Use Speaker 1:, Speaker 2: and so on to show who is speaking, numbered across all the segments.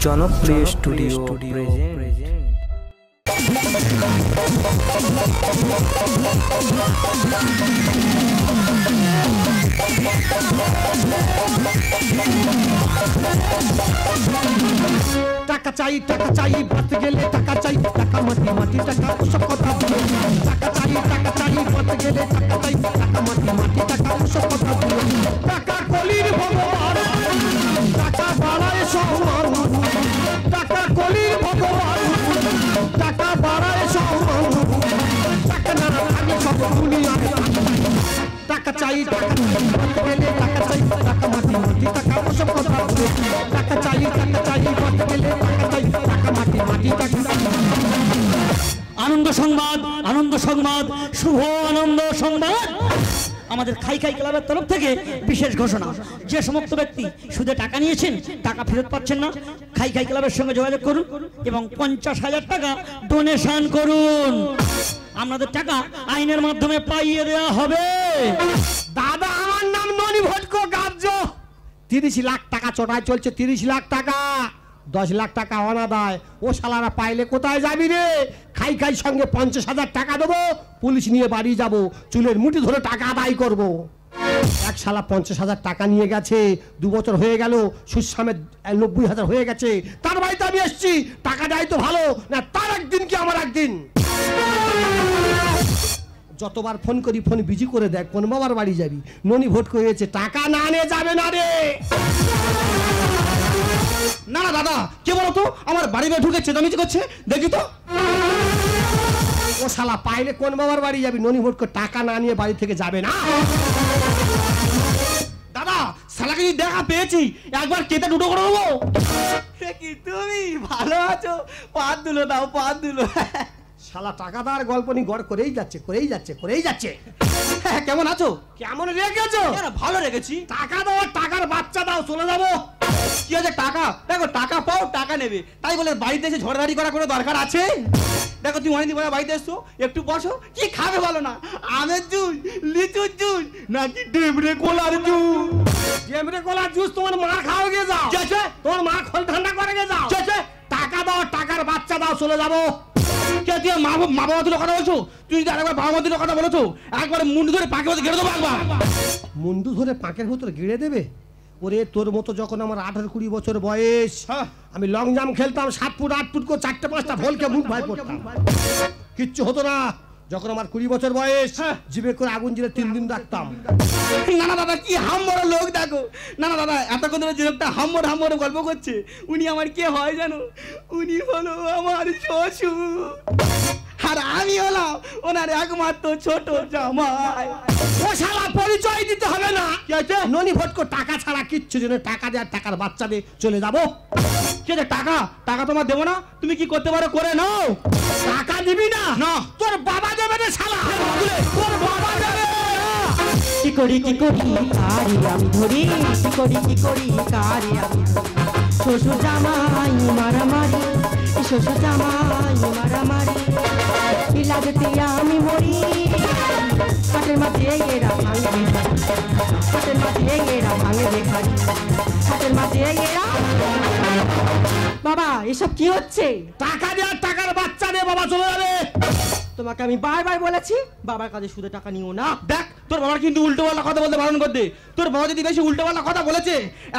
Speaker 1: জনপ্রিয় studio present.
Speaker 2: টাকা চাই বাঁচতে গেলে টাকা চাই, টাকা মাটি মাটি টাকা ওসব কথা বলো। টাকা চাই বাঁচতে গেলে টাকা চাই, টাকা মাটি মাটি টাকা ওসব কথা বলো। টাকা কলির ভগবান, টাকা বাড়ায় সম্মান, টাকা কলির ভগবান, টাকা বাড়ায় সম্মান। টাকা না আমি সব দুনিয়ায় টাকা চাই বাঁচতে গেলে টাকা চাই, টাকা মাটি মাটি টাকা ওসব কথা বলো। টাকা চাই বাঁচতে গেলে টাকা চাই, টাকা মাটি মাটি টাকা।
Speaker 3: আনন্দ সংবাদ, আনন্দ সংবাদ, শুভ আনন্দ সংবাদ। আমাদের খাই ক্লাবের তরফ থেকে বিশেষ ঘোষণা, যে সমস্ত ব্যক্তি সুদে টাকা নিয়েছেন, টাকা ফেরত পাচ্ছেন না, খাই ক্লাবের সঙ্গে যোগাযোগ করুন এবং 50,000 টাকা ডোনেশন করুন। আপনাদের টাকা আইনের মাধ্যমে পাইয়ে দেওয়া হবে।
Speaker 2: দাদা আমার নাম ননি ভটকো গাজ্জ। 30 লাখ টাকা চোটায় চলছে, 30 লাখ টাকা, 10 লাখ টাকা অনাদায়। ও শালারা পাইলে কোথায় যাবি রে? খাই সঙ্গে 50,000 টাকা দেবো, পুলিশ নিয়ে বাড়ি যাব, চুলের মুঠি ধরে টাকা আদায় করব। এক শালা 50,000 টাকা নিয়ে গেছে, 2 বছর হয়ে গেল, সুসামের 90,000 হয়ে গেছে। তার বাড়িতে আমি এসছি, টাকা দেয় তো ভালো না, তার একদিন কি আমার একদিন। যতবার ফোন করি ফোন বিজি করে দেখ, কোন বাবার বাড়ি যাবি? ননি ভোট করেছে, টাকা না নিয়ে যাবে না রে।
Speaker 4: না না দাদা, কে বলতো আমার বাড়ি ঢুকে চেঁচামেচি করছে, দেখি তো।
Speaker 2: ও শালা পাইলে কোন বাবার বাড়ি যাবি? ননি ভোট করে টাকা না নিয়ে বাড়ি থেকে যাবে না।
Speaker 4: দাদা শালাকে যদি দেখা পেয়েছি, একবার কেটে দুটো করে দেবো। কি তুমি ভালো আছো? পাত দুলো দাও, পাত দুলো।
Speaker 2: শালা টাকা দেওয়ার গল্প নিয়ে গড় করেই যাচ্ছে।
Speaker 4: হ্যাঁ, কেমন আছো?
Speaker 2: কেমন রেখেছো?
Speaker 4: ভালো রেখেছি।
Speaker 2: টাকা দাও, টাকার বাচ্চা দাও, চলে যাবো।
Speaker 4: কি আছে টাকা? দেখো টাকা পাও, টাকা নেবে, তাই বলে বাড়িতে এসে ঝড়দাড়ি করা কোনো দরকার আছে? দেখো তুমি অনেকদিন পরে বাড়িতে এসছো, একটু বসো। কি খাবে বলো না? আমের জুস, লিচুর জুস, নাকি ডেমরে কোলার জুস?
Speaker 2: ডেমরে কোলার জুস তোমার মার খাও গে যাও। তোমার মা খোল ঠান্ডা করে গে যাও। টাকা দাও, টাকার বাচ্চা দাও, চলে যাবো।
Speaker 4: কে তুই মা বাবা তুলো কথা বলছো? তুই যদি আরেকবার বাবা মা তুলো কথা বলেছো, একবার মুন্ডু ধরে পাকের মধ্যে গেড়ে দেবো। একবার
Speaker 2: মুন্ডু ধরে পাকের ভিতরে গিড়ে দেবে? ওরে তোর মতো যখন আমার 18-20 বছর বয়স, আমি লং জাম্প খেলতাম, 7 ফুট 8 ফুট করে 4-5টা ভোলকে মুখ ভাই পড়তাম, কিচ্ছু হতো না। যখন আমার 20 বছর বয়স, জিভে করে আগুন জ্বলে 3 দিন রাখতাম।
Speaker 4: না না দাদা, কি হাম্বড় লোক দেখো। না না দাদা, এতক্ষণ ধরে যে লোকটা হাম্বড় গল্প করছে, উনি আমার কে হয় জানো? উনি হলো আমার শ্বশুর, আর আমি হলাম ওনার একমাত্র ছোট জামাই।
Speaker 2: ও শালা পরিচয় দিতে হবে না। কি আছে? ননি ভটকো টাকা ছাড়া কিচ্ছু জন্য, টাকা দেওয়ার টাকার বাচ্চা দিয়ে চলে যাবো।
Speaker 4: কি আছে? টাকা তোমার দেবো না, তুমি কি করতে পারো করে নাও।
Speaker 2: টাকা দিবি না?
Speaker 4: না।
Speaker 2: তোর বাবা দেবে না শালা, তোর বাবা দেবে।
Speaker 3: কি করি কারি আমি ধরি, কি করি কারি আমি ধরি। শ্বশুর জামাই মারামারি, শ্বশুর জামাই মারামারি, ইলাজতে আমি মরি। হাটের মাঝে এরা ভাঙবে, হাটের মাঝে এরা ভাঙবে খালি, হাটের মাঝে এরা। বাবা এসব কি হচ্ছে?
Speaker 2: টাকা দেওয়ার টাকার বাচ্চা দিয়ে বাবা চলে যাবে।
Speaker 3: তোমাকে আমি বারবার বলেছি বাবার কাছে সুদে টাকা নিও না।
Speaker 4: দেখ তোর বাবার কিন্তু উল্টোপাল্টা কথা বলতে বারণ করতে। তোর বাবা যদি বেশি উল্টোপাল্টা কথা বলেছে,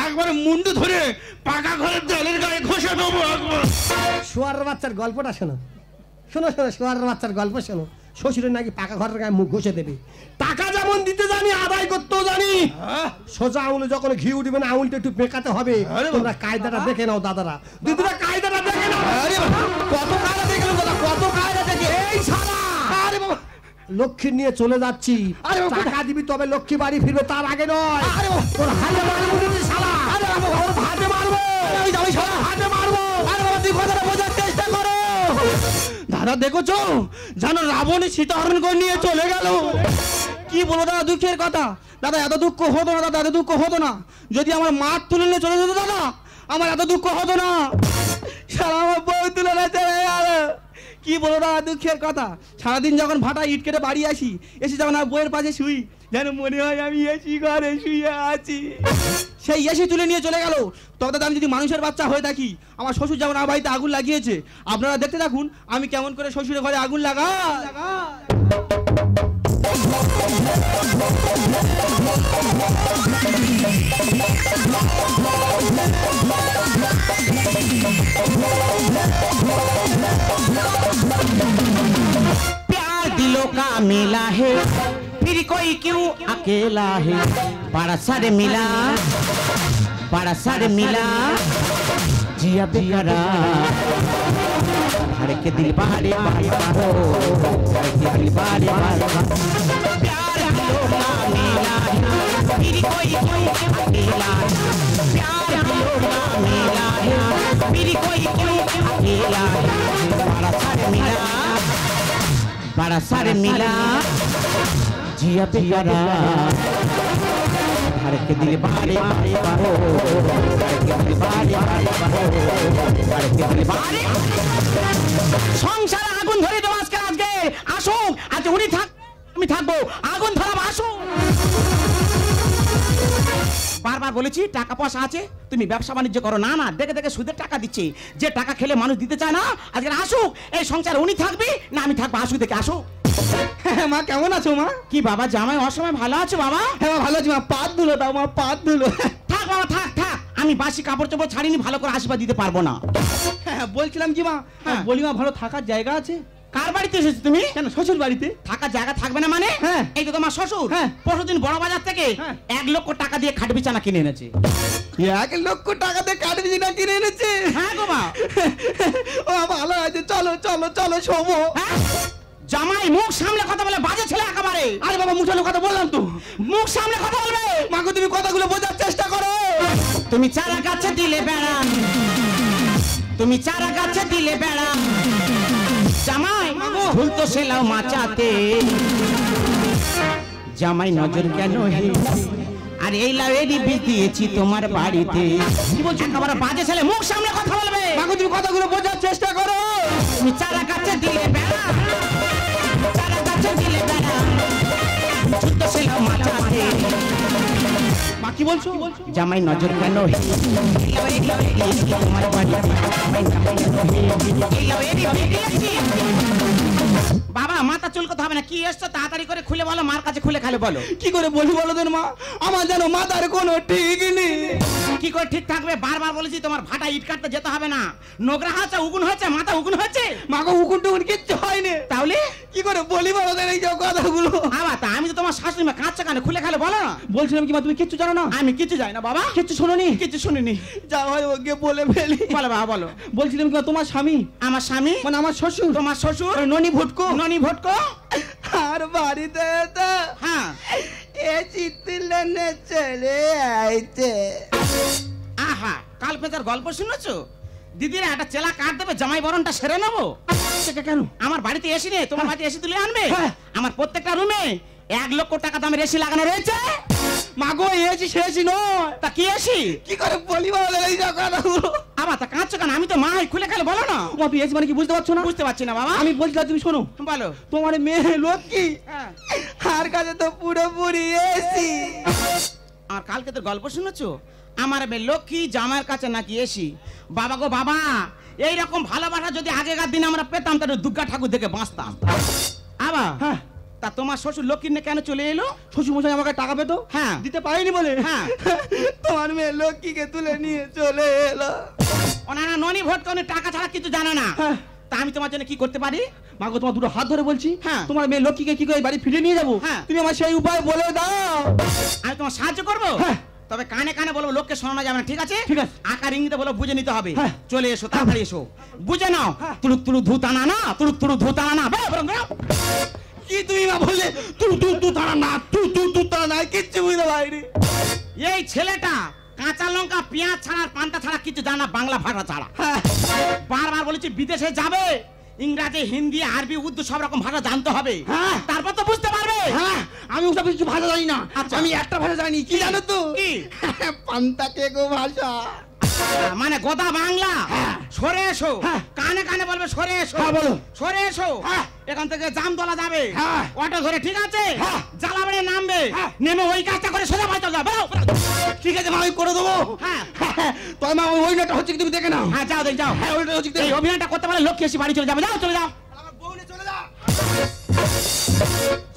Speaker 4: একবারে মুন্ডু ধরে পাকা ঘরের দেয়ালের গায়ে ঘষে দেবো।
Speaker 2: শোয়ারের বাচ্চার গল্পটা শোনো, শোয়ারের বাচ্চার গল্প শোনো। শ্বশুরের নাকি পাকা ঘরের গায়ে মুখ ঘষে দেবে। টাকা যেমন দিতে জানি, আদায় করতেও জানি। সোজা আঙুলে যখন ঘি উঠবে না, আঙুলটা একটু বেঁকাতে হবে। তোমরা কায়দাটা দেখে নাও দাদারা, দিদিরা কায়দাটা দেখে নাও।
Speaker 4: কত কায়দা দেখলাম দাদা, কত কায়দা দেখে। এই শালা, আরে বাবা,
Speaker 2: লক্ষ্মী নিয়ে চলে যাচ্ছি। টাকা দিবি তবে লক্ষ্মী বাড়ি ফিরবে, তার আগে নয়। তোর হাতে মারবো শালা, হাতে মারবো, হাতে মারবো।
Speaker 4: আরে বাবা, তুই কথাটা বোঝার চেষ্টা করো। দাদা দেখেছো, জানো রাবণী সীতা হরণ করে নিয়ে চলে গেল। কি বলো দাদা, দুঃখের কথা। দাদা এত দুঃখ হতো না, দাদা এত দুঃখ হতো না যদি আমার মা তুলে নিয়ে চলে যেত। দাদা আমার এত দুঃখ হতো না। সারা আমার বউ তুলে নিয়ে চলে গেল। কি বলো দাদা দুঃখের কথা, সারাদিন যখন ভাটা ইট কেটে বাড়ি আসি, এসে যখন আর বইয়ের পাশে শুই, যেন মনে হয় আমি এসি ঘরে শুয়ে আছি। সেই এসি তুলে নিয়ে চলে গেল। তবে আমি যদি মানুষের বাচ্চা হয়ে থাকি, আমার শ্বশুর যেমন আমার বাড়িতে আগুন লাগিয়েছে, আপনারা দেখতে থাকুন আমি কেমন করে শ্বশুরের ঘরে আগুন লাগা।
Speaker 5: प्यार दिलों का मेला है, फिर कोई क्यों अकेला है। बड़ा सर मिला, बड़ा सर मिला, जिया बेकरार, भर के दिल बारे बारे बारो, भर के दिल बारे बारे बारो। प्यार दिलों का मेला है, फिर कोई क्यों अकेला है। प्यार दिलों का मेला है, फिर कोई क्यों अकेला है। बड़ा सर मिला, बड़ा सर मिला, जिया बेकरार, भर के दिल बारे बारे बारो, भर के दिल बारे बारे बारो, भर के दिल बारे। সংসারে আগুন ধরে দেবো আজকে, আজকে আসুন, আজ উনি থাক আমি থাকবো, আগুন ধরাবো আসুন। বারবার বলেছি টাকা পয়সা আছে, তুমি ব্যবসা বাণিজ্য করো। না না, দেখে দেখে সুদের টাকা দিচ্ছে, যে টাকা খেলে মানুষ দিতে চায় না। আজকে আসুক, এই সংসারে উনি থাকবি না আমি থাকবো, আসুক দেখে আসুক।
Speaker 4: মা কেমন আছো মা?
Speaker 5: কি বাবা জামাই অসময় ভালো আছো বাবা?
Speaker 4: হ্যাঁ মা ভালো আছি মা, পাত ধুলো দাও মা, পাত ধুলো।
Speaker 5: থাক বাবা থাক থাক, আমি বাসি কাপড় চোপড় ছাড়িনি, ভালো করে আশীর্বাদ দিতে পারবো না।
Speaker 4: হ্যাঁ বলছিলাম কি মা,
Speaker 5: হ্যাঁ।
Speaker 4: বলি মা ভালো থাকার জায়গা আছে?
Speaker 5: কার বাড়িতে এসেছো তুমি?
Speaker 4: কেন শ্বশুর বাড়িতে?
Speaker 5: থাকার জায়গা থাকবে না মানে?
Speaker 4: হ্যাঁ।
Speaker 5: এই তো তোমার শ্বশুর
Speaker 4: হ্যাঁ।
Speaker 5: পরশুদিন বড় বাজার থেকে
Speaker 4: হ্যাঁ।
Speaker 5: 1 লক্ষ টাকা দিয়ে খাট বিছানা কিনে এনেছে।
Speaker 4: 1 লক্ষ টাকা দিয়ে কাঠ বিছানা কিনে এনেছে?
Speaker 5: হ্যাঁ গো মা।
Speaker 4: ও ভালো আছে, চলো চলো চলো শোবো।
Speaker 5: হ্যাঁ? জামাই মুখ সামলে কথা বলে, বাজে ছেলে একেবারে।
Speaker 4: আরে বাবা মুঠালো কথা বললাম তো।
Speaker 5: মুখ সামলে কথা বলবে।
Speaker 4: মাগো তুমি কথাগুলো বোঝার চেষ্টা করো।
Speaker 5: তুমি চারা গাছে দিলে বেড়া, তুমি চারা গাছে দিলে বেড়া, জামাই ভুল তো সেলাও মাচাতে, জামাই নজর কেন হে, আর এই লাউয়েরই বীজ দিয়েছি তোমার বাড়িতে। কি বলছো? একেবারে বাজে ছেলে, মুখ সামনে কথা বলবে।
Speaker 4: মাগো তুমি কথাগুলো বোঝার চেষ্টা করো।
Speaker 5: তুমি চারা গাছে দিলে বেড়া, চারা গাছে দিলে বেড়া, ভুল তো সেলাও মাচাতে,
Speaker 4: মা কি বলছো?
Speaker 5: জামাই নজর কেন হে, এই লাউয়েরই বীজ দিয়েছি তোমার বাড়িতে, জামাই নজর কেন হে, এই লাউয়েরই বীজ দিয়েছি। বাবা মাথা চুলকোতে হবে না, কি এসছো তাড়াতাড়ি করে খুলে বলো, মার কাছে খুলে খালে বলো।
Speaker 4: কি করে বলি বলো দেন মা, আমার যেন মাথার কোনো ঠিক নেই।
Speaker 5: কি করে ঠিক থাকবে? বারবার বলেছি তোমার ভাটা ইট কাটতে যেতে হবে না। নোংরা হয়েছে, উগুন হয়েছে, মাথা উগুন হয়েছে।
Speaker 4: মাগো হুকুন টুকুন কিচ্ছু হয়নি।
Speaker 5: তাহলে
Speaker 4: কি করে বলি বলো দেন এই সব কথাগুলো?
Speaker 5: বাবা তা আমি তো তোমার শাশুড়ি মা, কাঁচা কানে খুলে খালে বলো না।
Speaker 4: বলছিলাম কি মা তুমি কিচ্ছু জানো না?
Speaker 5: আমি কিছু জানি না বাবা।
Speaker 4: কিচ্ছু শোনোনি?
Speaker 5: কিছু শুনিনি।
Speaker 4: যা হয় ওকে বলে ফেলি।
Speaker 5: বলো বাবা বলো।
Speaker 4: বলছিলাম কি মা, তোমার স্বামী
Speaker 5: আমার স্বামী
Speaker 4: মানে আমার শ্বশুর,
Speaker 5: তোমার শ্বশুর
Speaker 4: ননি ভুটকো,
Speaker 5: ননি ভটকো।
Speaker 4: আর বাড়িতে তো
Speaker 5: হ্যাঁ
Speaker 4: এ চিত্তিলেনে চলে আইতে।
Speaker 5: আহা কাল পেঁচার গল্প শুনেছো? দিদিরা একটা চেলা কাট দেবে, জামাই বরণটা সেরে নেবো।
Speaker 4: সেটা কেন?
Speaker 5: আমার বাড়িতে এসি নেই, তোমার বাড়িতে এসি তুলে আনবে।
Speaker 4: হ্যাঁ।
Speaker 5: আমার প্রত্যেকটা রুমে 1 লক্ষ টাকা দামের এসি লাগানো রয়েছে।
Speaker 4: মাগো এসি শেষই নয়।
Speaker 5: তা কি এসি?
Speaker 4: কি করে বলি বলো দেন এই সব কথাগুলো?
Speaker 5: আবার তা কাঁদছো কেন? আমি তো মা হই, খুলে খালে বলো না।
Speaker 4: মা তুই এসি মানে কি বুঝতে পারছো না?
Speaker 5: বুঝতে পারছি না বাবা।
Speaker 4: আমি বলছিলাম তুমি শোনো,
Speaker 5: বলো।
Speaker 4: তোমার মেয়ে লক্ষ্মী
Speaker 5: হ্যাঁ।
Speaker 4: আর কাছে তো পুরোপুরি এসি।
Speaker 5: আর কালকে তো গল্প শুনেছো, আমার মেয়ে লক্ষ্মী জামাইয়ের কাছে নাকি এসি। বাবা গো বাবা, এইরকম ভালোবাসা যদি আগেকার দিনে আমরা পেতাম তাহলে দুর্গা ঠাকুর দেখে বাঁচতাম। আবার
Speaker 4: হ্যাঁ
Speaker 5: তা তোমার শ্বশুর লক্ষ্মী নিয়ে কেন চলে এলো?
Speaker 4: শ্বশুর মশাই আমাকে টাকা পেতো,
Speaker 5: হ্যাঁ।
Speaker 4: দিতে পারিনি বলে
Speaker 5: হ্যাঁ।
Speaker 4: তোমার মেয়ে লক্ষ্মীকে তুলে নিয়ে চলে এলো।
Speaker 5: ওনারা ননি ভোট করে টাকা ছাড়া কিছু জানে না।
Speaker 4: হ্যাঁ।
Speaker 5: তা আমি তোমার জন্য কি করতে পারি?
Speaker 4: মাগো তোমার দুটো হাত ধরে বলছি,
Speaker 5: হ্যাঁ।
Speaker 4: তোমার মেয়ে লক্ষ্মীকে কি করে বাড়ি ফিরে নিয়ে যাবো,
Speaker 5: হ্যাঁ।
Speaker 4: তুমি আমার সেই উপায় বলে দাও।
Speaker 5: আমি তোমার সাহায্য করবো।
Speaker 4: হ্যাঁ।
Speaker 5: তবে কানে কানে বলবো, লোককে শোনানো যাবে না, ঠিক আছে?
Speaker 4: ঠিক আছে।
Speaker 5: আকার ইঙ্গিতে বলো, বুঝে নিতে হবে।
Speaker 4: হ্যাঁ।
Speaker 5: চলে এসো, তাড়াতাড়ি এসো, বুঝে নাও।
Speaker 4: হ্যাঁ।
Speaker 5: তুলুক তুলু ধুতানা না, তুলুক তুলু ধুতানা না, বেরো বেরো বেরো।
Speaker 4: কি তুমি মা বললে তু তারা না, তু তারা না, কিচ্ছু বুঝতে পারিনি।
Speaker 5: এই ছেলেটা কাঁচা লঙ্কা পেঁয়াজ ছাড়া আর পান্তা ছাড়া কিছু জানা, বাংলা ভাষা ছাড়া।
Speaker 4: হ্যাঁ।
Speaker 5: বারবার বলেছি বিদেশে যাবে, ইংরাজি হিন্দি আরবি উর্দু সব রকম ভাষা জানতে হবে।
Speaker 4: হ্যাঁ।
Speaker 5: তারপর তো বুঝতে পারবে।
Speaker 4: হ্যাঁ আমি ওসব কিছু ভাষা জানি না।
Speaker 5: আচ্ছা।
Speaker 4: আমি একটা ভাষা জানি, কি জানো তো?
Speaker 5: কি?
Speaker 4: পান্তা কেকো ভাষা।
Speaker 5: মানে গোদা বাংলা। সরে এসো।
Speaker 2: হ্যাঁ।
Speaker 5: কানে কানে বলবে সরে এসো।
Speaker 2: হ্যাঁ, বলো।
Speaker 5: সরে এসো।
Speaker 2: হ্যাঁ।
Speaker 5: এখান থেকে জামতলা যাবে।
Speaker 2: হ্যাঁ।
Speaker 5: অটো ধরে, ঠিক আছে?
Speaker 2: হ্যাঁ।
Speaker 5: জালাবাড়ি নামবে।
Speaker 2: হ্যাঁ।
Speaker 5: নেমে ওই কাজটা করে সোজা বাড়ি চলে যাবে।
Speaker 2: ঠিক আছে মা, আমি করে দেবো।
Speaker 5: হ্যাঁ।
Speaker 2: তবে মা ওই নাটক হচ্ছে কি তুমি দেখে নাও।
Speaker 5: হ্যাঁ, যাও যাও।
Speaker 2: হ্যাঁ, ওইটা হচ্ছে কি
Speaker 5: এই অভিনয়টা করতে পারলে লক্ষ্মী এসে বাড়ি চলে যাবে। যাও, চলে যাও।
Speaker 2: আমার বউ নিয়ে চলে যা।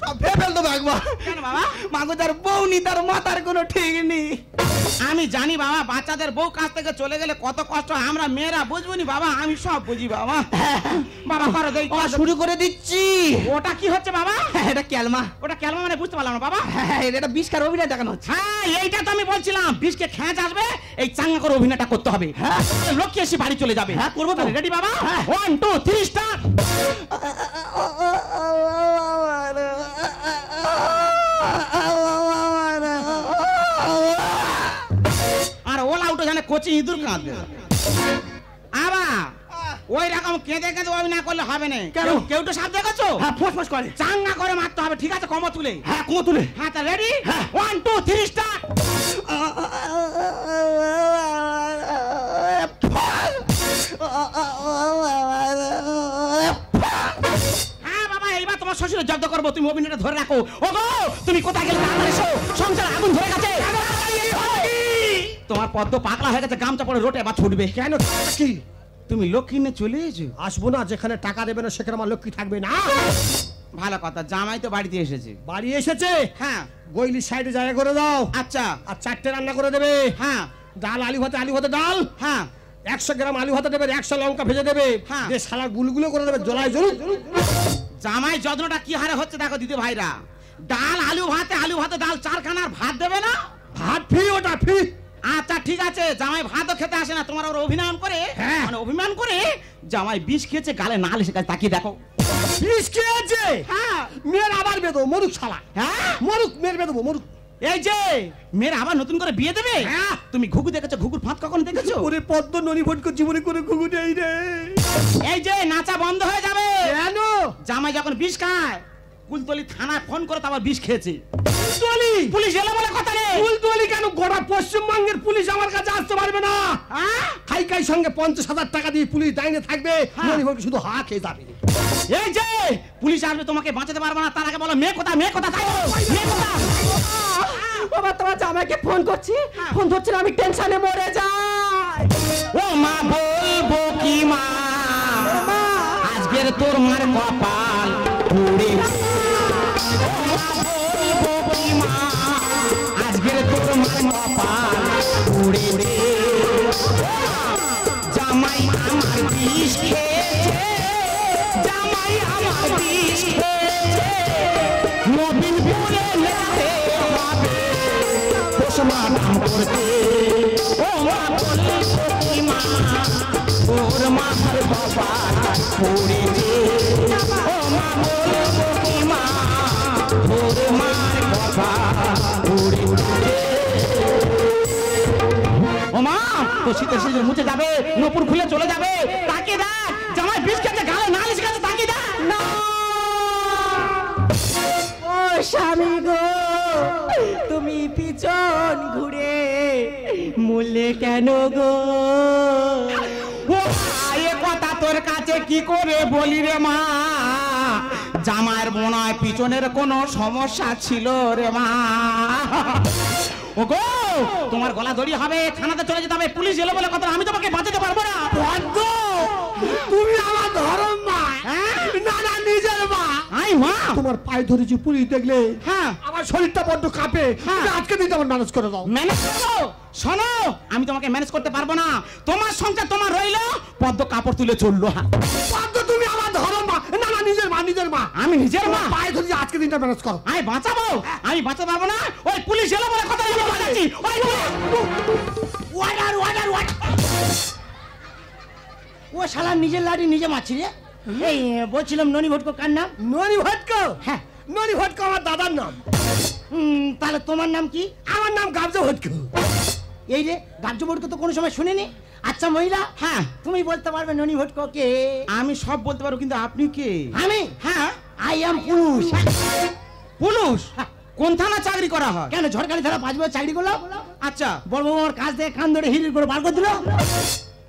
Speaker 2: সব ভেবে ফেল দেবো একবার।
Speaker 5: কেন বাবা?
Speaker 4: মাগো তার বউ নি, তার মাথার কোনো ঠিক নেই।
Speaker 5: আমি জানি বাবা, বাচ্চাদের বউ কাছ থেকে চলে গেলে কত কষ্ট হয়। আমরা মেয়েরা বুঝবনি বাবা, আমি সব বুঝি বাবা। বাবা করো দেই।
Speaker 4: শুরু করে দিচ্ছি।
Speaker 5: ওটা কি হচ্ছে বাবা?
Speaker 4: এটা ক্যালমা।
Speaker 5: ওটা ক্যালমা মানে বুঝতে পারলাম না বাবা।
Speaker 4: হ্যাঁ, এটা বিষ্কার অভিনয় দেখানো হচ্ছে।
Speaker 5: হ্যাঁ, এইটা তো আমি বলছিলাম, বিষকে খেঁচ আসবে, এই চাঙ্গা করে অভিনয়টা করতে হবে। লক্ষ্মী এসে বাড়ি চলে যাবে।
Speaker 2: হ্যাঁ, করবো তো।
Speaker 5: রেডি বাবা? 1 2 3 স্টার্ট। আর ওলা উঠে জানে কোচি ইঁদুর কাঁদবে। আবার ওই রকম কেঁদে কেঁদে অভিনয় করলে হবে না।
Speaker 2: কেন?
Speaker 5: কেউ তো সাপ দেখেছো?
Speaker 2: হ্যাঁ, ফোঁস ফোঁস করে।
Speaker 5: চাঙ্গা করে মারতে হবে, ঠিক আছে? কমর তুলে।
Speaker 2: হ্যাঁ, কুমো তুলে।
Speaker 5: হ্যাঁ, তা রেডি?
Speaker 2: হ্যাঁ।
Speaker 5: 1 2 3 স্টার্ট। হ্যাঁ বাবা, এইবার তোমার শ্বশুরের জব্দ করবো, তুমি অভিনয়টা ধরে রাখো। ওগো, তুমি কোথায় গেলে? তাড়াতাড়ি এসো, সংসারে আগুন ধরে গেছে। তোমার পদ্ম পাগলা হয়ে গেছে, গামছা পরে রোটে বা ছুটবে।
Speaker 2: কেন? কি
Speaker 5: তুমি লক্ষ্মী নিয়ে চলে এসো?
Speaker 2: আসবো না, যেখানে টাকা দেবে না সেখানে আমার লক্ষ্মী থাকবে না।
Speaker 5: ভালো কথা, জামাই তো বাড়িতে এসেছে।
Speaker 2: বাড়ি এসেছে,
Speaker 5: হ্যাঁ।
Speaker 2: গইলির সাইডে জায়গা করে দাও।
Speaker 5: আচ্ছা।
Speaker 2: আর 4টে রান্না করে দেবে।
Speaker 5: হ্যাঁ
Speaker 2: ডাল, আলু ভাতে ডাল।
Speaker 5: হ্যাঁ।
Speaker 2: 100 গ্রাম আলু ভাতে দেবে, 100 লঙ্কা ভেজে দেবে।
Speaker 5: হ্যাঁ।
Speaker 2: দিয়ে সালা গুলগুলো করে দেবে, জলায় জলুন।
Speaker 5: জামাই যত্নটা কি হারে হচ্ছে দেখো দিদি ভাইরা। ডাল আলু ভাতে ডাল 4 খানার ভাত দেবে না?
Speaker 2: ভাত ফ্রি, ওটা ফ্রি।
Speaker 5: আচ্ছা ঠিক আছে, জামাই ভাতও খেতে আসে না, তোমার ওর অভিমান করে।
Speaker 2: হ্যাঁ।
Speaker 5: মানে অভিমান করে জামাই বিষ খেয়েছে, গালে নাল এসে গেছে, তাকিয়ে দেখো।
Speaker 2: বিষ খেয়েছে?
Speaker 5: হ্যাঁ।
Speaker 2: মেয়ের আবার বেদো, মরুক শালা।
Speaker 5: হ্যাঁ,
Speaker 2: মরুক, মেয়ের বেদবো, মরুক।
Speaker 5: এই যে মেয়েরা আবার নতুন করে বিয়ে দেবে।
Speaker 2: হ্যাঁ।
Speaker 5: তুমি ঘুঘু দেখেছো? ঘুঘুর ফাঁদ কখন দেখেছো?
Speaker 2: ওরে পদ্ম ননি ভটকো জীবনে করে ঘুঘু নেই রে।
Speaker 5: এই যে নাচা বন্ধ হয়ে যাবে।
Speaker 2: কেন?
Speaker 5: জামাই যখন বিষ খায়, কুলতলি থানায় ফোন করে তো আবার বিষ খেয়েছে।
Speaker 2: তুলি
Speaker 5: পুলিশ এলো বলে কথা নেই।
Speaker 2: তুলি কেন? গোটা পশ্চিমবঙ্গের পুলিশ আমার কাছে আসতে পারবে না।
Speaker 5: হ্যাঁ?
Speaker 2: খাই সঙ্গে 50,000 টাকা দিয়ে পুলিশ দাঁড়িয়ে থাকবে।
Speaker 5: হ্যাঁ।
Speaker 2: ননি ভটকো শুধু হা খেয়ে যাবে।
Speaker 5: এই যে পুলিশ আসবে, তোমাকে বাঁচাতে পারবে না, তার আগে বলো মেয়ে কোথা, মেয়ে কোথা, তাই বলো, মেয়ে কোথা।
Speaker 1: বাবা তোমার জামাইকে ফোন করছি, ফোন ধরছে না, আমি টেনশনে মরে যাই।
Speaker 5: ও মা বলবো কি মা, আজকের তোর মার কপাল পুড়ে। বলবো কি মা, আজকের তোর মার কপাল পুড়ে। জামাই আমার বিষ খেয়েছে, জামাই আমার বিষ খেয়েছে। নবীন পুরে লেতে হবে পোষমাটাম করতে। ও মা বলবো কি মা, তোর মার কপাল পুড়েছে। ও মা বলবো কি মা, তোর মার কপাল পুড়েছে। ও মা, তো শীতের শীতের মুছে যাবে, নপুর খুলে চলে যাবে, তাকে দেখ জামাই বিষ খেতে, গালে নালিশ গেছে, তাকে দেখ না।
Speaker 1: ও স্বামী গো, তুমি পিছন ঘুরে মূল্যে কেন গো?
Speaker 5: ও মা, এ কথা তোর কাছে কি করে বলি রে মা। জামাইয়ের মনে হয় পিছনের কোনো সমস্যা ছিল রে মা। ও গো, তোমার গলা দড়ি হবে, থানাতে চলে যেতে হবে, পুলিশ এলো বলে কথা, আমি তোমাকে বাঁচাতে পারবো না।
Speaker 2: তুমি আমার ধরম মা।
Speaker 5: হ্যাঁ?
Speaker 2: না না, নিজের মা।
Speaker 5: আই মা।
Speaker 2: তোমার পায়ে ধরেছি, পুলিশ দেখলে
Speaker 5: হ্যাঁ।
Speaker 2: আমার শরীরটা বড্ড কাঁপে।
Speaker 5: হ্যাঁ।
Speaker 2: তুমি আজকে দিন আমার ম্যানেজ করে দাও।
Speaker 5: ম্যানেজ করো? শোনো, আমি তোমাকে ম্যানেজ করতে পারবো না। তোমার সংসার তোমার রইলো, পদ্ম কাপড় তুলে চললো।
Speaker 2: পদ্ম তুমি আমার ধরম মা। না না, নিজের মা, নিজের মা।
Speaker 5: আমি নিজের মা।
Speaker 2: পায়ে ধরেছি, আজকে দিনটা ম্যানেজ করো।
Speaker 5: আমি বাঁচাবো, আমি বাঁচাতে পারবো না। ওই পুলিশ এলো বলে কথা, আমি বাঁচাচ্ছি। ওই
Speaker 1: ওয়ার্ডার ওয়ার্ডার ওয়ার্ডার। ও শালা নিজের লাড়ি নিজে মারছি রে। এই বলছিলাম ননি ভটকো কার নাম?
Speaker 2: ননি ভটকো?
Speaker 1: হ্যাঁ।
Speaker 2: ননি ভটকো আমার দাদার নাম।
Speaker 1: তাহলে তোমার নাম কি?
Speaker 2: আমার নাম গাবজা ভটকো।
Speaker 1: এই রে, গাজ্য ভটকো তো কোনো সময় শুনিনি। আচ্ছা মহিলা,
Speaker 5: হ্যাঁ,
Speaker 1: তুমি বলতে পারবে ননি ভটকো কে?
Speaker 5: আমি সব বলতে পারবো, কিন্তু আপনি কে?
Speaker 1: আমি?
Speaker 5: হ্যাঁ,
Speaker 1: আই এম পুরুষ।
Speaker 5: পুলিশ? কোন থানা চাকরি করা হয়?
Speaker 1: কেন ঝড়খালি থানা 5 বছর চাকরি করলো?
Speaker 5: আচ্ছা,
Speaker 1: বড় বাবু আমার কাজ থেকে কান ধরে হিরির করে বার করে দিল।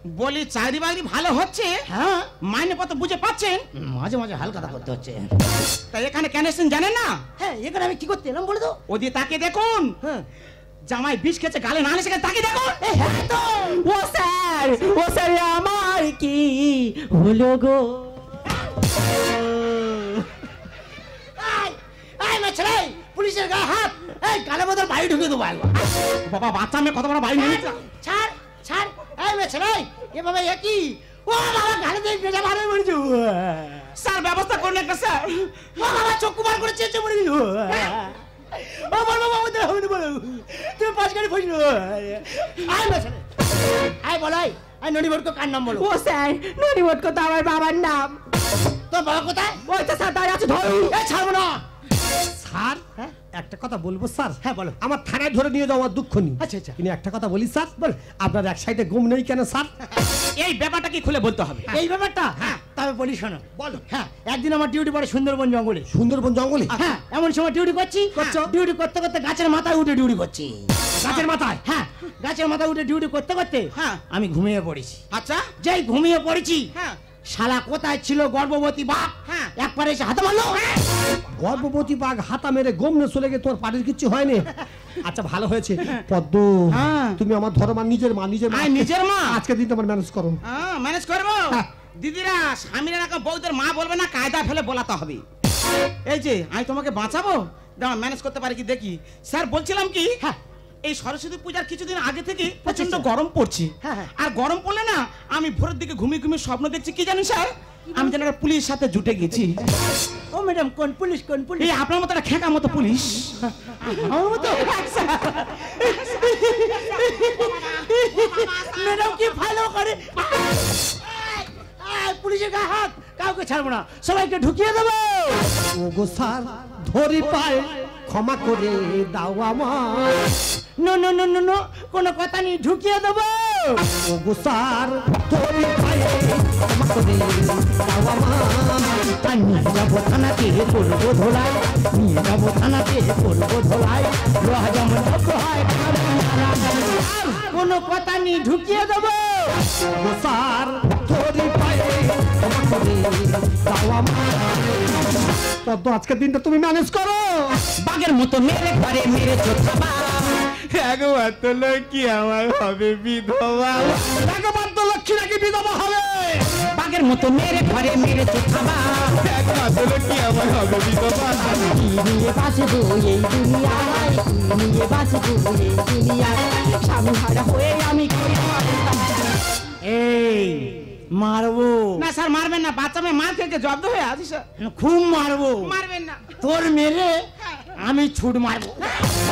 Speaker 5: বলি চাকরি বাকরি ভালো হচ্ছে?
Speaker 3: হ্যাঁ
Speaker 5: মাইনে কত বুঝে পাচ্ছেন?
Speaker 3: মাঝে মাঝে হালকাতা করতে হচ্ছে।
Speaker 5: তাই এখানে কেন এসেছেন জানেন না?
Speaker 3: হ্যাঁ এখানে আমি কি করতে এলাম বলে তো?
Speaker 5: ওদিকে তাকে দেখুন,
Speaker 3: হ্যাঁ
Speaker 5: জামাই বিষ খেয়েছে, গালে না এসে তাকে দেখুন।
Speaker 3: হ্যাঁ তো
Speaker 1: ও স্যার আমার কি হলো গো?
Speaker 3: ছেলে পুলিশের গায়ে হাত, এই গালে মধ্যে বাড়ি ঢুকে দেবো একবার।
Speaker 5: বাবা বাচ্চা মেয়ে কত বড় বাড়ি নিয়ে
Speaker 3: ছাড় ছাড়, এই ছেলে এ বাবা এ কি? ও বাবা গালে দিয়ে বেজা ভালো মরেছে।
Speaker 5: স্যার ব্যবস্থা করুন একটা স্যার।
Speaker 3: ও বাবা চক্ষু বার করে চেঁচে মরে গেল। ও বলবো বাবা বলো তুমি 5 গাড়ি ফসলো। আয় ছেলে আয় বলাই, আয় ননি ভট্ট কার নাম বলো?
Speaker 1: ও স্যার ননি ভট্ট তো আমার বাবার নাম।
Speaker 3: তোর বাবা কোথায়?
Speaker 1: ওই তো স্যার দাঁড়িয়ে আছে, ধরুন।
Speaker 3: এই ছাড়বো না।
Speaker 2: স্যার
Speaker 3: হ্যাঁ?
Speaker 2: একটা কথা বলবো স্যার?
Speaker 3: হ্যাঁ বলো।
Speaker 2: আমার থানায় ধরে নিয়ে যাও, আমার দুঃখ নেই।
Speaker 3: আচ্ছা আচ্ছা
Speaker 2: কিন্তু একটা কথা বলি স্যার, বল আপনার এক সাইডে ঘুম নেই কেন স্যার?
Speaker 5: এই ব্যাপারটা কি খুলে বলতে হবে?
Speaker 3: এই ব্যাপারটা তবে বলি শোনো।
Speaker 2: বলো।
Speaker 3: হ্যাঁ একদিন আমার ডিউটি পড়ে সুন্দরবন জঙ্গলে।
Speaker 2: সুন্দরবন জঙ্গলে?
Speaker 3: হ্যাঁ এমন সময় ডিউটি করছি, ডিউটি করতে করতে গাছের মাথায় উঠে ডিউটি করছি।
Speaker 2: গাছের মাথায়?
Speaker 3: হ্যাঁ গাছের মাথায় উঠে ডিউটি করতে করতে
Speaker 5: হ্যাঁ।
Speaker 3: আমি ঘুমিয়ে পড়েছি।
Speaker 5: আচ্ছা
Speaker 3: যেই ঘুমিয়ে পড়েছি,
Speaker 5: হ্যাঁ
Speaker 3: শালা কোথায় ছিল গর্ভবতী বাপ,
Speaker 5: হ্যাঁ।
Speaker 3: একবার এসে হাতে মারলো।
Speaker 2: গর্ভবতী বাঘ হাতা মেরে গমনে চলে গিয়ে তোর পাটির কিচ্ছু হয়নি। আচ্ছা ভালো হয়েছে পদ্ম,
Speaker 5: হ্যাঁ।
Speaker 2: তুমি আমার ধরো মা, নিজের মা, নিজের মা।
Speaker 5: আয় নিজের মা।
Speaker 2: আজকে দিন তোমার ম্যানেজ করো।
Speaker 5: ম্যানেজ করবো।
Speaker 2: হ্যাঁ।
Speaker 5: দিদিরা স্বামীরা নাকি বউদের মা বলবে না, কায়দা ফেলে বলাতে হবে। এই যে আমি তোমাকে বাঁচাবো, দাঁড়া ম্যানেজ করতে পারি কি দেখি। স্যার বলছিলাম কি,
Speaker 3: হ্যাঁ।
Speaker 5: এই সরস্বতী পূজার কিছুদিন আগে থেকে প্রচন্ড গরম পড়ছে।
Speaker 3: হ্যাঁ, হ্যাঁ।
Speaker 5: আর গরম পড়লে না আমি ভোরের দিকে ঘুমিয়ে ঘুমিয়ে স্বপ্ন দেখছি কি জানেন স্যার, আমি যেন একটা পুলিশের সাথে জুটে গেছি।
Speaker 3: ও ম্যাডাম কোন পুলিশ কোন পুলিশ?
Speaker 5: এই আপনার মতো একটা খেকা মতো পুলিশ।
Speaker 3: আমার মতো? ম্যাডাম কি ভালো করে। পুলিশের গায়ে হাত, কাউকে ছাড়বো না, সবাইকে ঢুকিয়ে দেবো।
Speaker 2: ও গো স্যার ধরি পায়, ক্ষমা করে দাও আমার।
Speaker 3: No no no no no, কোনো কথা নেই, ঢুকিয়ে দেবো।
Speaker 2: ও গো স্যার ধরি পায়, ক্ষমা করে দাও আমার।
Speaker 3: আর নিয়ে যাবো থানাতে করবো ধোলাই, নিয়ে যাবো থানাতে করবো ধোলাই। লোহা যেমন যত হয় কোনো কথা নেই, ঢুকিয়ে দেবো।
Speaker 2: ও গো স্যার ধরি পায়, ক্ষমা করে দাও আমার। পদ্ম আজকের দিনটা তুমি ম্যানেজ করো।
Speaker 5: বাঘের মতো মেরে ঘরে মেরে চোখা,
Speaker 4: একবার তো লক্ষ্মী আমার হবে বিধবা।
Speaker 2: একবার তো লক্ষ্মী নাকি বিধবা হবে।
Speaker 3: বাঘের মতো মেরে ঘরে মেরে চোখা,
Speaker 4: একবার তো লক্ষ্মী আমার হবে বিধবা।
Speaker 1: নিয়ে বাঁচবো এই দুনিয়ায়, নিয়ে বাঁচবো এই দুনিয়ায়, স্বামী হারা হয়ে আমি কি করতাম?
Speaker 3: এই মারবো
Speaker 5: না স্যার মারবেন না, বাচ্চা মেয়ে মার খেয়ে জব্দ হয়ে আছি স্যার।
Speaker 3: খুব মারবো,
Speaker 5: মারবেন না।
Speaker 3: তোর মেরে আমি ছুট মারবো।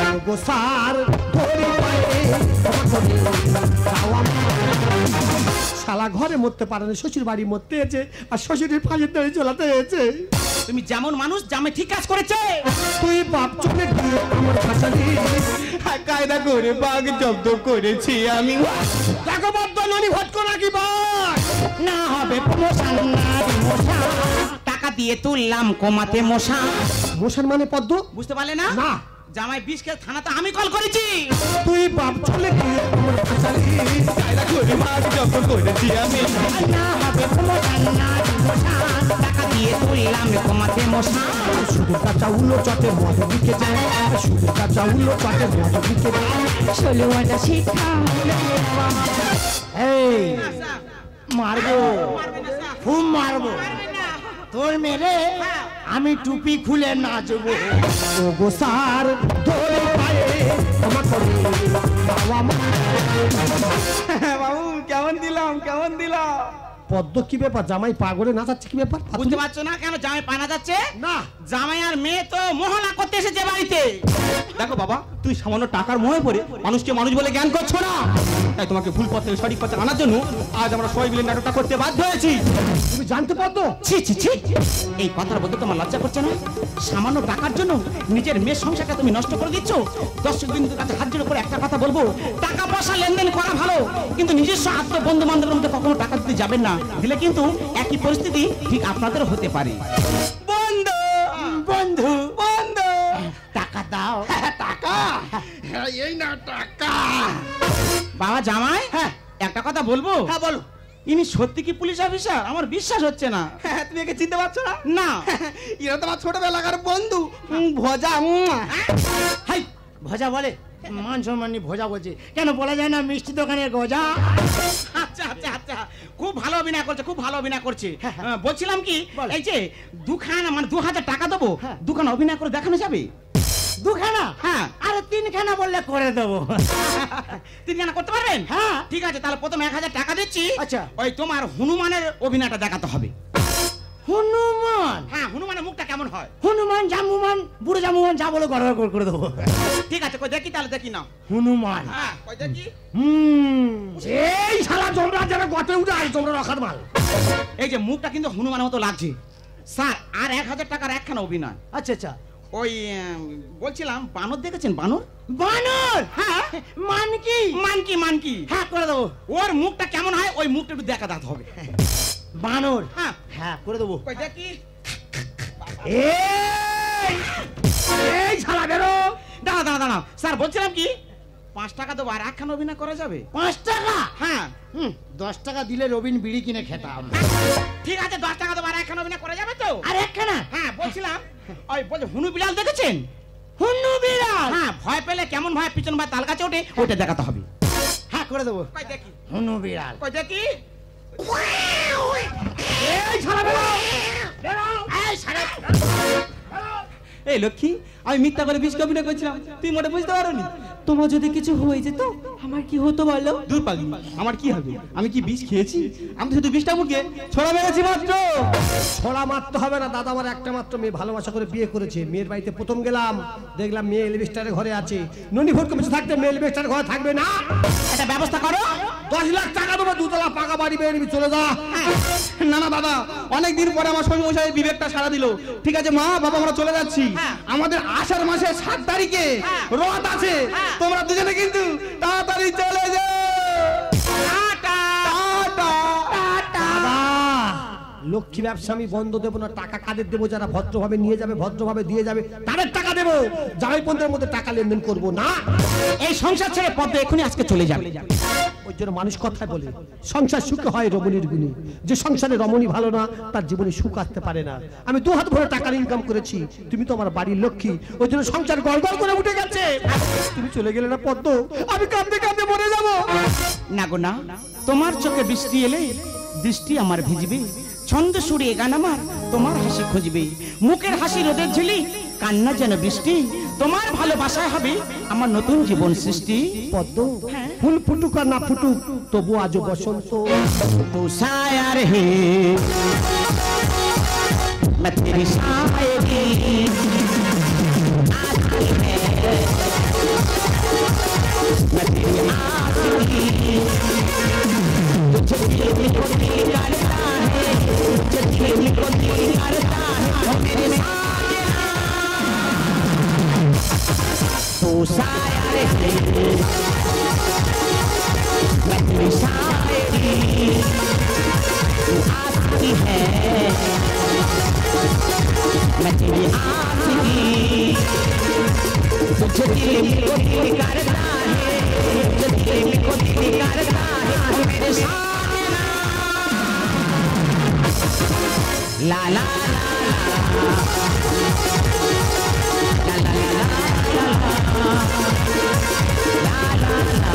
Speaker 2: ও গো স্যার ধরি পায়, ক্ষমা করে দাও আমার। শালা ঘরে মরতে পারে না, শ্বশুর বাড়ি মরতে এসে আর শ্বশুরের ফাঁসির দড়ি চলাতে হয়েছে।
Speaker 5: তুমি যেমন মানুষ জামে ঠিক কাজ করেছে।
Speaker 2: তুই বাপ চলে গিয়ে আমার ফাঁসালি।
Speaker 4: কায়দা করে বাঘ জব্দ করেছি আমি।
Speaker 2: দেখো বদ্ধ ননি ভটকো নাকি বাঘ।
Speaker 3: না হবে প্রমোশন না ডিমোশন,
Speaker 5: টাকা দিয়ে তুললাম কমাতে মশা।
Speaker 2: মোশন মানে পদ্ম?
Speaker 5: বুঝতে পারলে না?
Speaker 2: না।
Speaker 5: জামাই বিষ খেয়ে থানাতে আমি কল করেছি।
Speaker 2: তুই বাপ চলে গিয়ে আমার ফাঁসালি।
Speaker 4: কায়দা করে বাঘ জব্দ করেছি আমি।
Speaker 3: না হবে প্রমোশন না ডিমোশন,
Speaker 5: টাকা দিয়ে তুললাম কমাতে মশা।
Speaker 2: সুদের কাঁচা উলো চটে মদ দিকে যায়, সুদের কাঁচা উলো চটে মদ দিকে যায়।
Speaker 1: 16 আনা শিক্ষা হলো
Speaker 3: এই মারবো, খুব মারবো। তোর মেরে আমি টুপি খুলে নাচবো।
Speaker 2: ও গো স্যার ধরে পায়ে, ক্ষমা করে দাও আমার।
Speaker 4: বাবু কেমন দিলাম কেমন দিলাম?
Speaker 2: পদ্ম কি ব্যাপার? জামাই পাগলে নাচাচ্ছে কি ব্যাপার?
Speaker 5: বুঝতে পারছো না কেন জামাই পানা যাচ্ছে?
Speaker 2: না।
Speaker 5: জামাই আর মেয়ে তো মহলা করতে এসেছে বাড়িতে। দেখো বাবা, তুই সামান্য টাকার মোহে পড়ে মানুষকে মানুষ বলে জ্ঞান করছো না, তাই তোমাকে ভুল পথে সঠিক পথে আনার জন্য আজ আমরা সবাই মিলে নাটকটা করতে বাধ্য হয়েছি।
Speaker 2: তুমি জানতে পদ্ম?
Speaker 5: ছি ছি ছি, এই কথার বলতে তোমার লজ্জা করছে না? সামান্য টাকার জন্য নিজের মেয়ের সংসারকে তুমি নষ্ট করে দিচ্ছ। দর্শক বিন্দুর কাছে হাত জোড় করে একটা কথা বলবো, টাকা পয়সা লেনদেন করা ভালো, কিন্তু নিজস্ব আত্ম বন্ধু বান্ধবের মধ্যে কখনো টাকা দিতে যাবেন না, দিলে কিন্তু একই পরিস্থিতি ঠিক আপনাদেরও হতে পারে।
Speaker 4: বন্ধু
Speaker 3: বন্ধু
Speaker 4: বন্ধু
Speaker 3: টাকা দাও।
Speaker 4: টাকা এই না টাকা।
Speaker 5: বাবা জামাই, একটা কথা বলবো?
Speaker 4: হ্যাঁ বলো।
Speaker 5: ইনি সত্যি কি পুলিশ অফিসার? আমার বিশ্বাস হচ্ছে না।
Speaker 4: হ্যাঁ, তুমি একে চিনতে পারছো না?
Speaker 5: না।
Speaker 4: এরা তোমার ছোটবেলাকার বন্ধু ভজা।
Speaker 2: হাই ভজা বলে, মান সম্মান নিয়ে ভজা বলছে, কেন বলা যায় না মিষ্টি দোকানের গজা?
Speaker 5: আচ্ছা আচ্ছা আচ্ছা, খুব ভালো অভিনয় করছে, খুব ভালো অভিনয় করছে। বলছিলাম কি, এই যে দুখানা মানে 2000 টাকা দেবো, দুখানা অভিনয় করে দেখানো যাবে?
Speaker 2: দুখানা?
Speaker 5: হ্যাঁ।
Speaker 2: আরে তিনখানা বললে করে দেবো।
Speaker 5: তিনখানা করতে পারবেন?
Speaker 2: হ্যাঁ।
Speaker 5: ঠিক আছে, তাহলে প্রথমে 1000 টাকা দিচ্ছি।
Speaker 2: আচ্ছা।
Speaker 5: ওই তোমার হনুমানের অভিনয়টা দেখাতে হবে।
Speaker 2: হনুমান?
Speaker 5: হ্যাঁ, হনুমানের মুখটা কেমন হয়?
Speaker 2: হনুমান জামুমান বুড়ো জামুমান যা বলো গড় করে দেবো।
Speaker 5: ঠিক আছে, কই দেখি, তাহলে দেখি না।
Speaker 2: হনুমান?
Speaker 5: হ্যাঁ, কই দেখি।
Speaker 2: এই শালা জমরা যারা গতে উঠে আস, জমরা রাখার মাল।
Speaker 5: এই যে মুখটা কিন্তু হনুমানের মতো লাগছে স্যার। আর 1000 টাকার একখানা অভিনয়।
Speaker 2: আচ্ছা আচ্ছা।
Speaker 5: ওই বলছিলাম, বানর দেখেছেন? বানর?
Speaker 2: বানর? হ্যাঁ। মানকি?
Speaker 5: Monkey, monkey.
Speaker 2: হ্যাঁ করে দেবো।
Speaker 5: ওর মুখটা কেমন হয় ওই মুখটা একটু দেখা দিতে হবে।
Speaker 2: বানর?
Speaker 5: হ্যাঁ
Speaker 2: হ্যাঁ করে দেবো।
Speaker 5: কই দেখি।
Speaker 2: এই শালা বেরো।
Speaker 5: দাঁড়া দাঁড়া দাঁড়া স্যার, বলছিলাম কি 5 টাকা দেবো আর একখানা অভিনয় করা যাবে?
Speaker 2: 5 টাকা?
Speaker 5: হ্যাঁ।
Speaker 2: 10 টাকা দিলে রবিন বিড়ি কিনে খেতাম।
Speaker 5: ঠিক আছে, 10 টাকা দেবো আর একখানা অভিনয় করা যাবে তো?
Speaker 2: আর একখানা?
Speaker 5: হ্যাঁ, বলছিলাম ওই বলছে হুনু বিড়াল দেখেছেন?
Speaker 2: হুন্নু বিড়াল?
Speaker 5: হ্যাঁ, ভয় পেলে কেমন ভয় পিছন ভাই তাল গাছে ওঠে, ওইটা দেখাতে হবে।
Speaker 2: হ্যাঁ করে দেবো।
Speaker 5: কই দেখি।
Speaker 2: হুন্নু বিড়াল?
Speaker 5: কই দেখি।
Speaker 2: এই শালা বেরো। বেরো। এই শালা।
Speaker 4: এই লক্ষ্মী, আমি মিথ্যা করে বিষ অভিনয় করছিলাম, তুই মোটে বুঝতে পারোনি? তোমার যদি কিছু হয়ে যেত আমার কি হতো বলো? দূর পাগলি, আমার কি হবে? আমি কি বিষ খেয়েছি? আমি তো শুধু বিষটা মুখে ছড়া মেরেছি মাত্র।
Speaker 2: ছড়া মারতে হবে না দাদা, আমার একটা মাত্র মেয়ে ভালোবাসা করে বিয়ে করেছে। মেয়ের বাড়িতে প্রথম গেলাম, দেখলাম মেয়ে এলিভেস্টারের ঘরে আছে। ননি ভোট কমিশন থাকতে মেয়ে এলিভেস্টারের ঘরে থাকবে না?
Speaker 5: একটা ব্যবস্থা করো।
Speaker 2: 10 লাখ টাকা দেবো, 2 তলা পাকা বাড়ি বেয়ে নিবি, চলে যা।
Speaker 4: না না দাদা, অনেকদিন পরে আমার শ্বশুর মশাই বিবেকটা সারা দিল। ঠিক আছে মা বাবা, আমরা চলে যাচ্ছি। আমাদের আষাঢ় মাসের 7 তারিখে রথ আছে, তোমরা দুজনে কিন্তু তাড়াতাড়ি চলে যাও।
Speaker 2: লক্ষ্মী ব্যবসা আমি বন্ধ দেবো না। টাকা কাদের দেবো? যারা ভদ্রভাবে নিয়ে যাবে, ভদ্রভাবে দিয়ে যাবে, তাদের টাকা দেবো। জামাই বোনদের মধ্যে টাকা লেনদেন করবো না।
Speaker 5: এই সংসার ছেড়ে পদ্ম এখনই আজকে চলে যাবে।
Speaker 2: ওই জন্য মানুষ কথায় বলে সংসার সুখে হয় রমণীর গুণে। যে সংসারে রমণী ভালো না, তার জীবনে সুখ আসতে পারে না। আমি 2 হাত ভরে টাকার ইনকাম করেছি, তুমি তো আমার বাড়ির লক্ষ্মী। ওই জন্য সংসার গড়গড় করে উঠে গেছে। তুমি চলে গেলে না পদ্ম, আমি কাঁদতে কাঁদতে মরে যাবো।
Speaker 5: না গো না, তোমার চোখে বৃষ্টি এলে দৃষ্টি আমার ভিজবে। ছন্দ সুরে গান আমার তোমার হাসি খুঁজবে। মুখের হাসি রোদের ঝিলি, কান্না যেন বৃষ্টি। তোমার ভালোবাসায় হবে আমার নতুন জীবন সৃষ্টি।
Speaker 2: পদ্ম, ফুল ফুটুক আর না ফুটুক, তবু আজও বসন্ত।
Speaker 5: তো সায়া রহে मैं तेरी शायरी आती है, मैं तेरी आशिकी। तुझे दिल को दिल करता है, तुझे दिल को दिल करता है, ओ मेरे साजना। तो साया रहे मैं तेरी शायरी आती है, मैं तेरी आशिकी। तुझे दिल को दिल करता है, तुझे दिल को दिल करता है, ओ मेरे साजना। ला ला ला ला ला ला ला ला ला ला ला ला